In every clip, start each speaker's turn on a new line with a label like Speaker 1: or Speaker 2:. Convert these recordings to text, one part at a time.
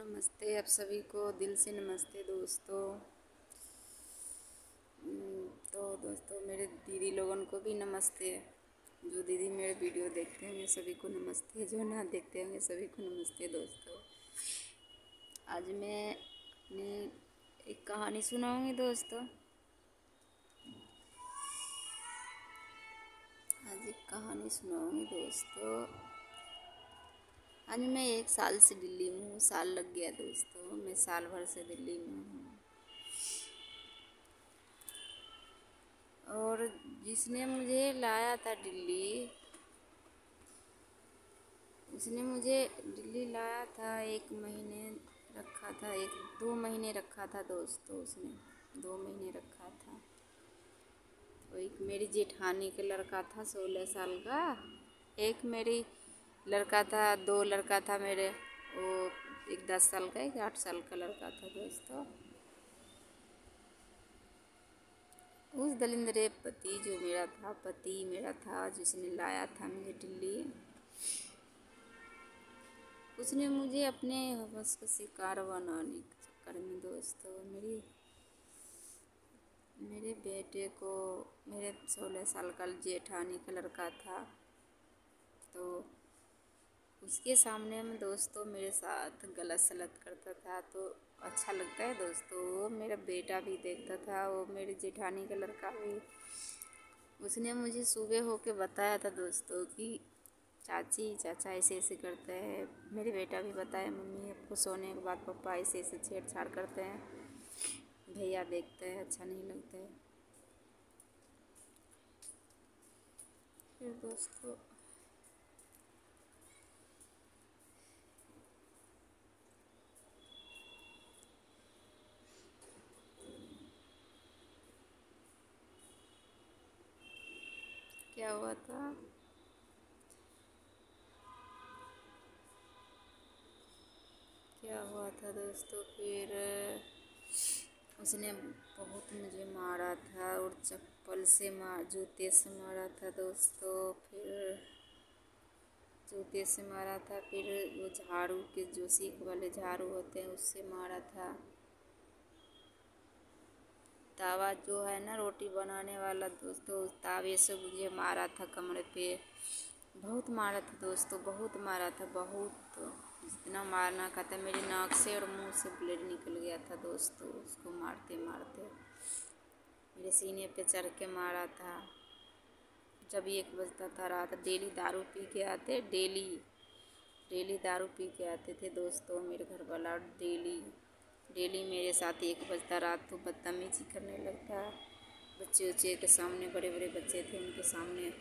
Speaker 1: नमस्ते आप सभी को दिल से नमस्ते दोस्तों। तो दोस्तों मेरे दीदी लोगों को भी नमस्ते। जो दीदी मेरे वीडियो देखते होंगे सभी को नमस्ते, जो ना देखते होंगे सभी को नमस्ते दोस्तों। आज मैं अपनी एक कहानी सुनाऊंगी दोस्तों। आज एक कहानी सुनाऊंगी दोस्तों। आज मैं 1 साल से दिल्ली में हूँ। साल लग गया दोस्तों, मैं साल भर से दिल्ली में हूँ। और जिसने मुझे लाया था दिल्ली, उसने मुझे दिल्ली लाया था 1 महीने रखा था, 2 महीने रखा था दोस्तों। उसने 2 महीने रखा था। तो एक मेरी जेठानी का लड़का था 16 साल का, एक मेरी लड़का था, 2 लड़का था मेरे, वो एक 10 साल का, एक 8 साल का लड़का था दोस्तों। उस दलिंद्रे पति जो मेरा था, पति मेरा था, जिसने लाया था मुझे दिल्ली, उसने मुझे अपने हवस का शिकार बनाने के चक्कर में दोस्तों मेरे बेटे को, मेरे 16 साल का जेठानी का लड़का था, तो उसके सामने में दोस्तों मेरे साथ गलत सलत करता था। तो अच्छा लगता है दोस्तों। वो मेरा बेटा भी देखता था, वो मेरे जेठानी का लड़का भी। उसने मुझे सुबह होके बताया था दोस्तों कि चाची चाचा ऐसे ऐसे करते हैं। मेरे बेटा भी बताया, मम्मी आपको सोने के बाद पापा ऐसे ऐसे छेड़छाड़ करते हैं, भैया देखते हैं, अच्छा नहीं लगता है। फिर दोस्तों क्या हुआ था, दोस्तों फिर उसने बहुत मुझे मारा था, और चप्पल से जूते से मारा था दोस्तों। फिर जूते से मारा था, फिर वो झाड़ू के, जो सीख वाले झाड़ू होते हैं, उससे मारा था। तावा जो है ना रोटी बनाने वाला दोस्तों, उस तावे से मुझे मारा था कमरे पे। बहुत मारा था दोस्तों, बहुत मारा था, बहुत। जितना मारना का था, मेरी नाक से और मुंह से ब्लड निकल गया था दोस्तों, उसको मारते मारते। मेरे सीने पे चढ़ के मारा था। जब 1 बजता था रात, डेली दारू पी के आते, डेली दारू पी के आते थे दोस्तों मेरे घर वाला। डेली मेरे साथ 1 बजता रात तो बदतमीजी करने लगता। बच्चे के सामने, बड़े बड़े बच्चे थे उनके सामने।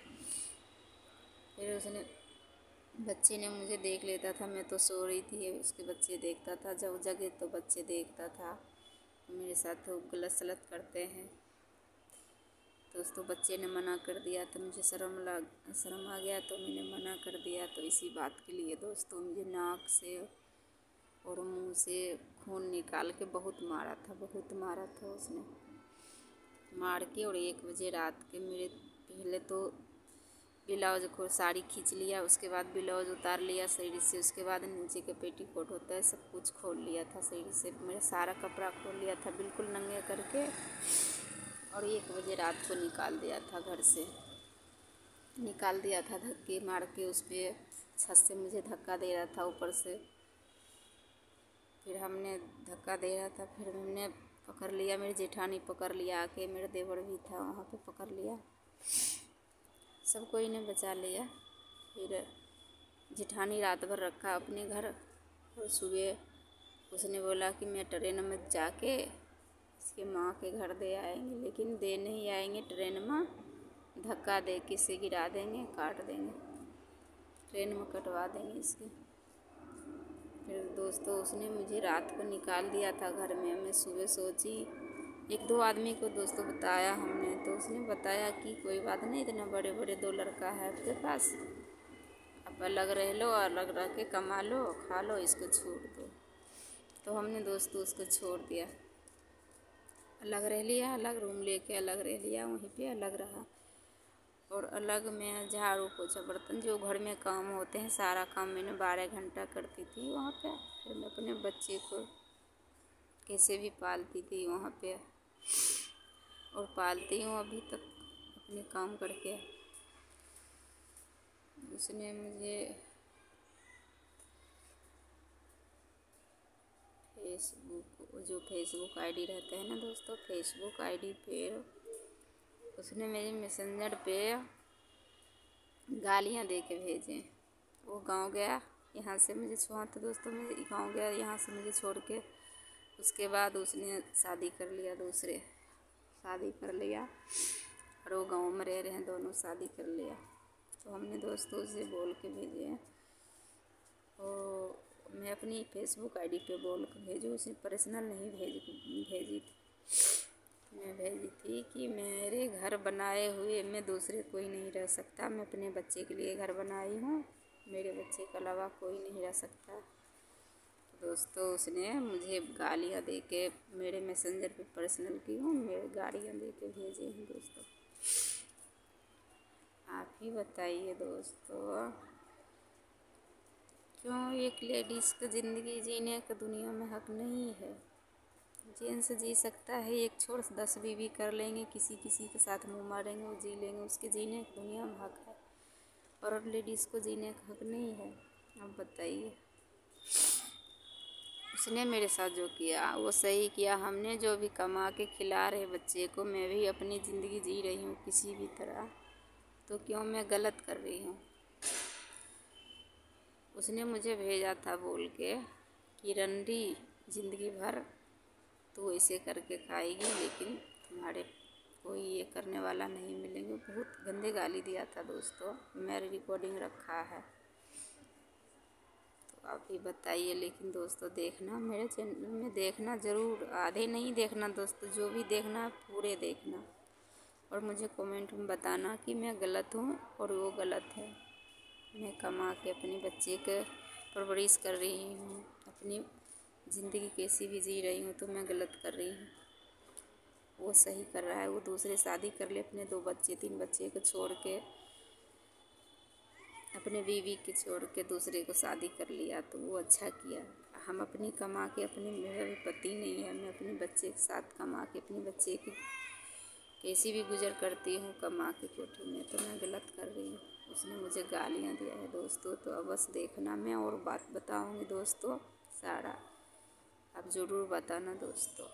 Speaker 1: फिर उसने, बच्चे ने मुझे देख लेता था, मैं तो सो रही थी, उसके बच्चे देखता था, जब जगे तो बच्चे देखता था। मेरे साथ तो गलत सलत करते हैं दोस्तों। बच्चे ने मना कर दिया तो मुझे शर्म आ गया, तो मैंने मना कर दिया। तो इसी बात के लिए दोस्तों मुझे नाक से और मुंह से खून निकाल के बहुत मारा था उसने, मार के। और 1 बजे रात के मेरे, पहले तो ब्लाउज को साड़ी खींच लिया, उसके बाद ब्लाउज उतार लिया शरीर से, उसके बाद नीचे के पेटीकोट होता है सब कुछ खोल लिया था शरीर से, मेरा सारा कपड़ा खोल लिया था बिल्कुल नंगे करके। और 1 बजे रात को निकाल दिया था घर से, निकाल दिया था धक्के मार के। उस पर छत से मुझे धक्का दे रहा था ऊपर से। फिर हमने धक्का दे रहा था, फिर हमने पकड़ लिया, मेरी जेठानी पकड़ लिया आके, मेरा देवर भी था वहाँ पे, पकड़ लिया, सबको इन्हें बचा लिया। फिर जेठानी रात भर रखा अपने घर, और सुबह उसने बोला कि मैं ट्रेन में जाके इसके माँ के घर दे आएंगे, लेकिन दे नहीं आएंगे, ट्रेन में धक्का दे के इसे गिरा देंगे, काट देंगे, ट्रेन में कटवा देंगे इसके। फिर दोस्तों उसने मुझे रात को निकाल दिया था घर में। मैं सुबह सोची, 1-2 आदमी को दोस्तों बताया हमने, तो उसने बताया कि कोई बात नहीं, इतना बड़े बड़े 2 लड़का है आपके पास, आप अलग रह लो, अलग रह के कमा लो, खा लो, इसको छोड़ दो। तो हमने दोस्तों उसको छोड़ दिया, अलग रह लिया, अलग रूम लेके अलग रह लिया, वहीं पे अलग रहा। और अलग में झाड़ू पोछा बर्तन जो घर में काम होते हैं सारा काम मैंने 12 घंटा करती थी वहाँ पे। फिर मैं अपने बच्चे को कैसे भी पालती थी वहाँ पे, और पालती हूँ अभी तक अपने काम करके। उसने मुझे फेसबुक आईडी रहता है ना दोस्तों, फेसबुक आईडी पे उसने मेरे मैसेंजर पे गालियाँ दे के भेजे। वो गांव गया यहाँ से मुझे छोड़, तो दोस्तों मैं गांव गया यहाँ से मुझे छोड़ के, उसके बाद उसने शादी कर लिया, दूसरे शादी कर लिया, और वो गांव में रह रहे हैं दोनों, शादी कर लिया। तो हमने दोस्तों से बोल के भेजे हैं, तो मैं अपनी फेसबुक आईडी पे बोल के भेजूँ, उसे पर्सनल नहीं भेजी थी। मैं भेजी थी कि मेरे घर बनाए हुए में दूसरे कोई नहीं रह सकता, मैं अपने बच्चे के लिए घर बनाई हूँ, मेरे बच्चे के अलावा कोई नहीं रह सकता। तो दोस्तों उसने मुझे गालियाँ दे के मेरे मैसेंजर पे पर्सनल की हूँ, मेरे गालियाँ दे के भेजे हैं दोस्तों। आप ही बताइए दोस्तों, क्यों एक लेडीज़ को ज़िंदगी जीने का दुनिया में हक नहीं है? जेंट्स जी सकता है, एक छोड़ 10 बीवी कर लेंगे, किसी किसी के साथ मुँह मारेंगे, वो जी लेंगे, उसके जीने की दुनिया में हक है, और लेडीज़ को जीने का हक नहीं है? आप बताइए। उसने मेरे साथ जो किया वो सही किया, हमने जो भी कमा के खिला रहे बच्चे को, मैं भी अपनी ज़िंदगी जी रही हूँ किसी भी तरह, तो क्यों मैं गलत कर रही हूँ? उसने मुझे भेजा था बोल के कि रंडी ज़िंदगी भर तो ऐसे करके खाएगी, लेकिन तुम्हारे कोई ये करने वाला नहीं मिलेंगे। बहुत गंदे गाली दिया था दोस्तों, मेरी रिकॉर्डिंग रखा है, तो आप ही बताइए। लेकिन दोस्तों देखना मेरे चैनल में, देखना ज़रूर, आधे नहीं देखना दोस्तों, जो भी देखना पूरे देखना, और मुझे कमेंट में बताना कि मैं गलत हूँ और वो गलत है। मैं कमा के अपने बच्चे के परवरिश कर रही हूँ, अपनी ज़िंदगी कैसी भी जी रही हूँ, तो मैं गलत कर रही हूँ, वो सही कर रहा है। वो दूसरे शादी कर ले, अपने 2 बच्चे 3 बच्चे को छोड़ के, अपने बीवी के छोड़ के दूसरे को शादी कर लिया, तो वो अच्छा किया। हम अपनी कमा के, अपने, मेरा भी पति नहीं है, मैं अपने बच्चे के साथ कमा के अपने बच्चे की कैसी भी गुजर करती हूँ कमा के कोठी में, तो मैं गलत कर रही हूँ। उसने मुझे गालियाँ दिया है दोस्तों, तो अब बस देखना, मैं और बात बताऊँगी दोस्तों सारा, आप ज़रूर बताना दोस्तों।